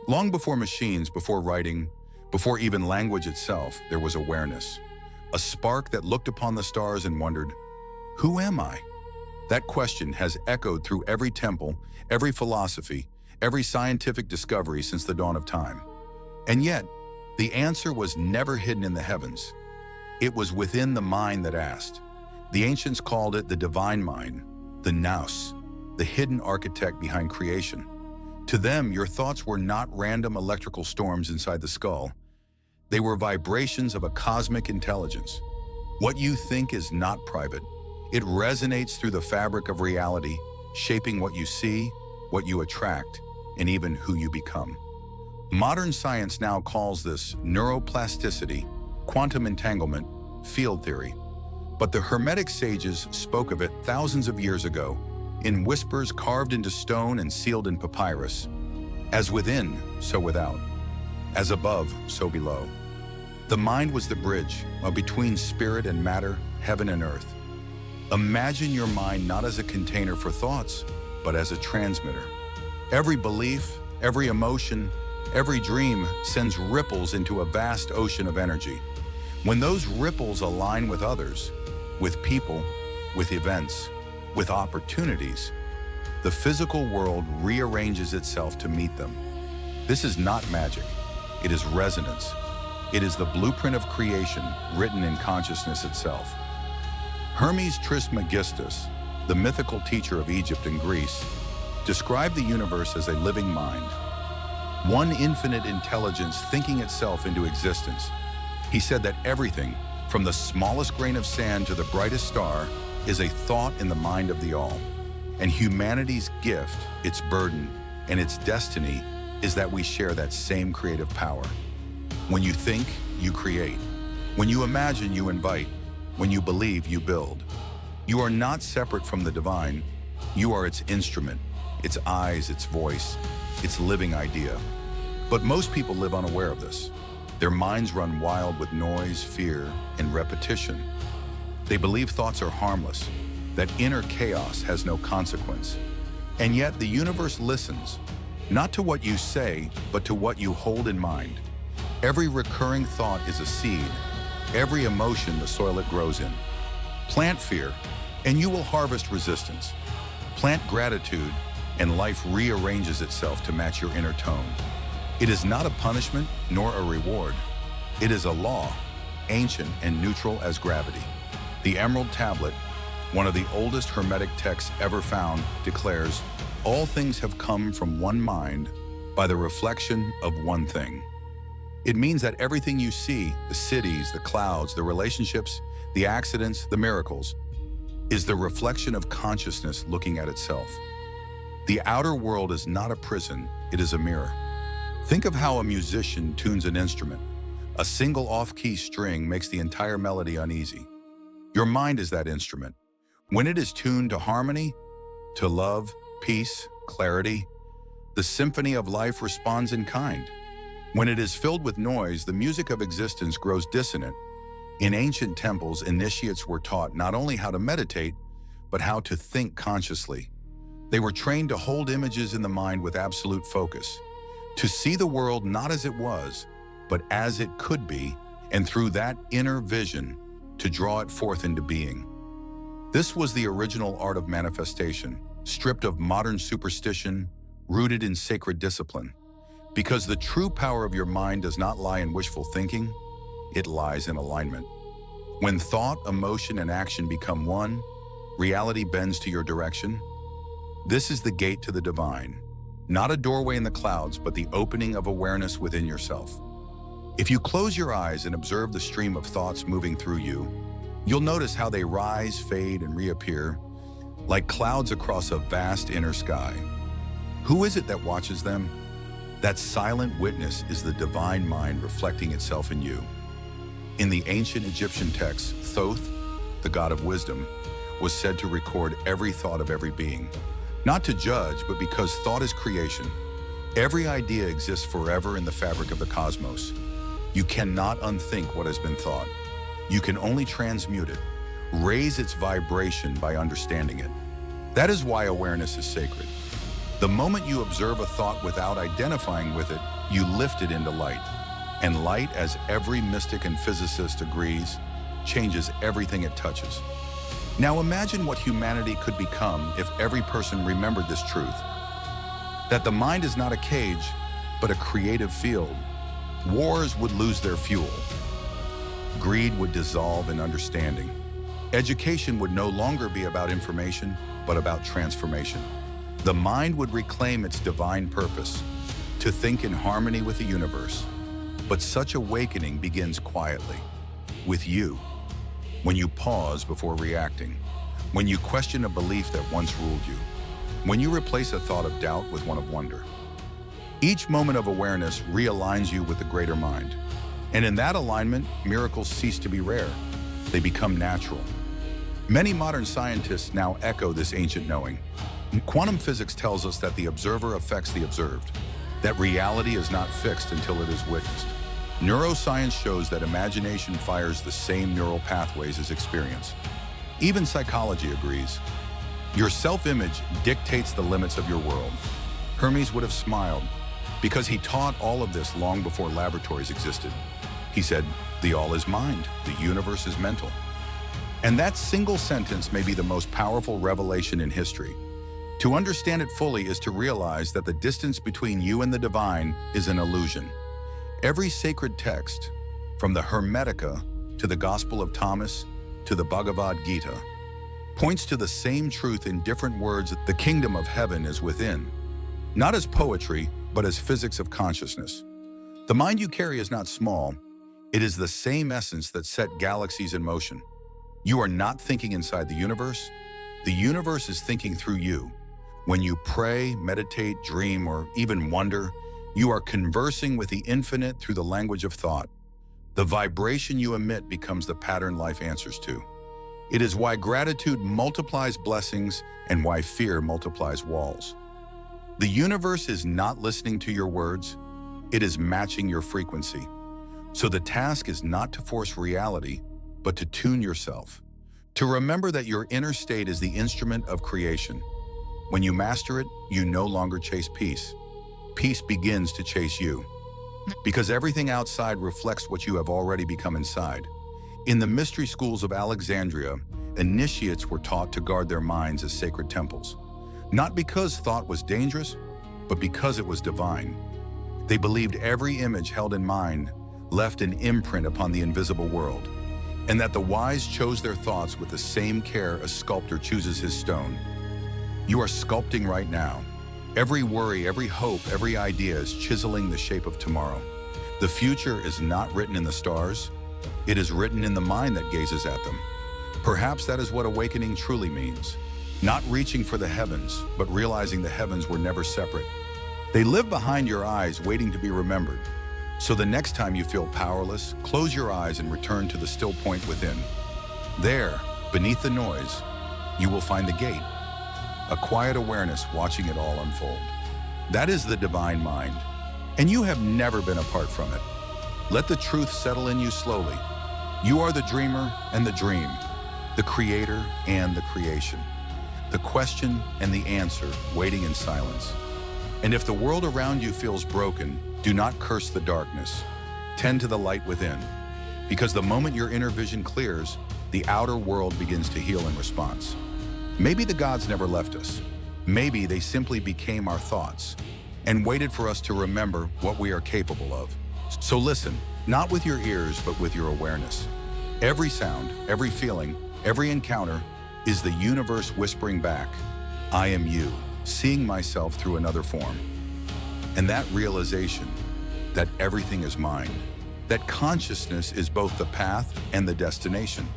Long before machines, before writing, before even language itself, there was awareness. A spark that looked upon the stars and wondered, who am I? That question has echoed through every temple, every philosophy, every scientific discovery since the dawn of time. And yet, the answer was never hidden in the heavens. It was within the mind that asked. The ancients called it the divine mind, the Nous, the hidden architect behind creation. To them, your thoughts were not random electrical storms inside the skull. They were vibrations of a cosmic intelligence. What you think is not private. It resonates through the fabric of reality, shaping what you see, what you attract, and even who you become. Modern science now calls this neuroplasticity, quantum entanglement, field theory. But the Hermetic sages spoke of it thousands of years ago, in whispers carved into stone and sealed in papyrus. As within, so without. As above, so below. The mind was the bridge between spirit and matter, heaven and earth. Imagine your mind not as a container for thoughts, but as a transmitter. Every belief, every emotion, every dream sends ripples into a vast ocean of energy. When those ripples align with others, with people, with events, with opportunities, the physical world rearranges itself to meet them. This is not magic. It is resonance. It is the blueprint of creation written in consciousness itself. Hermes Trismegistus, the mythical teacher of Egypt and Greece, described the universe as a living mind, one infinite intelligence thinking itself into existence. He said that everything, from the smallest grain of sand to the brightest star, is a thought in the mind of the all. And humanity's gift, its burden, and its destiny is that we share that same creative power. When you think, you create. When you imagine, you invite. When you believe, you build. You are not separate from the divine. You are its instrument, its eyes, its voice, its living idea. But most people live unaware of this. Their minds run wild with noise, fear, and repetition. They believe thoughts are harmless, that inner chaos has no consequence. And yet the universe listens, not to what you say, but to what you hold in mind. Every recurring thought is a seed, every emotion the soil it grows in. Plant fear, and you will harvest resistance. Plant gratitude, and life rearranges itself to match your inner tone. It is not a punishment nor a reward. It is a law, ancient and neutral as gravity. The Emerald Tablet, one of the oldest Hermetic texts ever found, declares, all things have come from one mind by the reflection of one thing. It means that everything you see, the cities, the clouds, the relationships, the accidents, the miracles, is the reflection of consciousness looking at itself. The outer world is not a prison, it is a mirror. Think of how a musician tunes an instrument. A single off-key string makes the entire melody uneasy. Your mind is that instrument. When it is tuned to harmony, to love, peace, clarity, the symphony of life responds in kind. When it is filled with noise, the music of existence grows dissonant. In ancient temples, initiates were taught not only how to meditate, but how to think consciously. They were trained to hold images in the mind with absolute focus, to see the world not as it was, but as it could be, and through that inner vision, to draw it forth into being. This was the original art of manifestation, stripped of modern superstition, rooted in sacred discipline. Because the true power of your mind does not lie in wishful thinking, it lies in alignment. When thought, emotion, and action become one, reality bends to your direction. This is the gate to the divine, not a doorway in the clouds, but the opening of awareness within yourself. If you close your eyes and observe the stream of thoughts moving through you, you'll notice how they rise, fade, and reappear, like clouds across a vast inner sky. Who is it that watches them? That silent witness is the divine mind reflecting itself in you. In the ancient Egyptian text, Thoth, the god of wisdom, was said to record every thought of every being. Not to judge, but because thought is creation. Every idea exists forever in the fabric of the cosmos. You cannot unthink what has been thought. You can only transmute it, raise its vibration by understanding it. That is why awareness is sacred. The moment you observe a thought without identifying with it, you lift it into light. And light, as every mystic and physicist agrees, changes everything it touches. Now imagine what humanity could become if every person remembered this truth, that the mind is not a cage, but a creative field. Wars would lose their fuel. Greed would dissolve in understanding. Education would no longer be about information, but about transformation. The mind would reclaim its divine purpose, to think in harmony with the universe. But such awakening begins quietly, with you. When you pause before reacting, when you question a belief that once ruled you, when you replace a thought of doubt with one of wonder. Each moment of awareness realigns you with the greater mind. And in that alignment, miracles cease to be rare. They become natural. Many modern scientists now echo this ancient knowing. Quantum physics tells us that the observer affects the observed, that reality is not fixed until it is witnessed. Neuroscience shows that imagination fires the same neural pathways as experience. Even psychology agrees. Your self-image dictates the limits of your world. Hermes would have smiled, because he taught all of this long before laboratories existed. He said, "The all is mind, the universe is mental." And that single sentence may be the most powerful revelation in history. To understand it fully is to realize that the distance between you and the divine is an illusion. Every sacred text, from the Hermetica to the Gospel of Thomas to the Bhagavad Gita, points to the same truth in different words that the kingdom of heaven is within, not as poetry, but as physics of consciousness. The mind you carry is not small. It is the same essence that set galaxies in motion. You are not thinking inside the universe. The universe is thinking through you. When you pray, meditate, dream, or even wonder, you are conversing with the infinite through the language of thought. The vibration you emit becomes the pattern life answers to. It is why gratitude multiplies blessings and why fear multiplies walls. The universe is not listening to your words. It is matching your frequency. So the task is not to force reality, but to tune yourself. To remember that your inner state is the instrument of creation. When you master it, you no longer chase peace. Peace begins to chase you. Because everything outside reflects what you have already become inside. In the mystery schools of Alexandria, initiates were taught to guard their minds as sacred temples. Not because thought was dangerous, but because it was divine. They believed every image held in mind left an imprint upon the invisible world, and that the wise chose their thoughts with the same care a sculptor chooses his stone. You are sculpting right now. Every worry, every hope, every idea is chiseling the shape of tomorrow. The future is not written in the stars. It is written in the mind that gazes at them. Perhaps that is what awakening truly means. Not reaching for the heavens, but realizing the heavens were never separate. They live behind your eyes, waiting to be remembered. So the next time you feel powerless, close your eyes and return to the still point within. There, beneath the noise, you will find the gate. A quiet awareness watching it all unfold. That is the divine mind, and you have never been apart from it. Let the truth settle in you slowly. You are the dreamer and the dream, the creator and the creation, the question and the answer waiting in silence. And if the world around you feels broken, do not curse the darkness. Tend to the light within, because the moment your inner vision clears, the outer world begins to heal in response. Maybe the gods never left us. Maybe they simply became our thoughts and waited for us to remember what we are capable of. So listen, not with your ears, but with your awareness. Every sound, every feeling, every encounter is the universe whispering back, "I am you," seeing myself through another form. And that realization that everything is mind, that consciousness is both the path and the destination,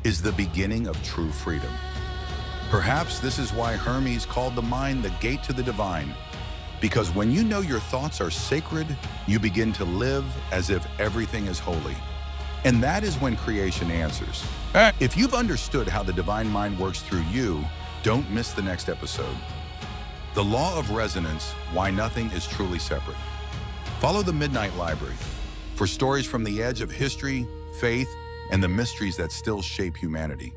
is the beginning of true freedom. Perhaps this is why Hermes called the mind the gate to the divine, because when you know your thoughts are sacred, you begin to live as if everything is holy. And that is when creation answers. If you've understood how the divine mind works through you, don't miss the next episode. The Law of Resonance, Why Nothing is Truly Separate. Follow the Midnight Library for stories from the edge of history, faith, and the mysteries that still shape humanity.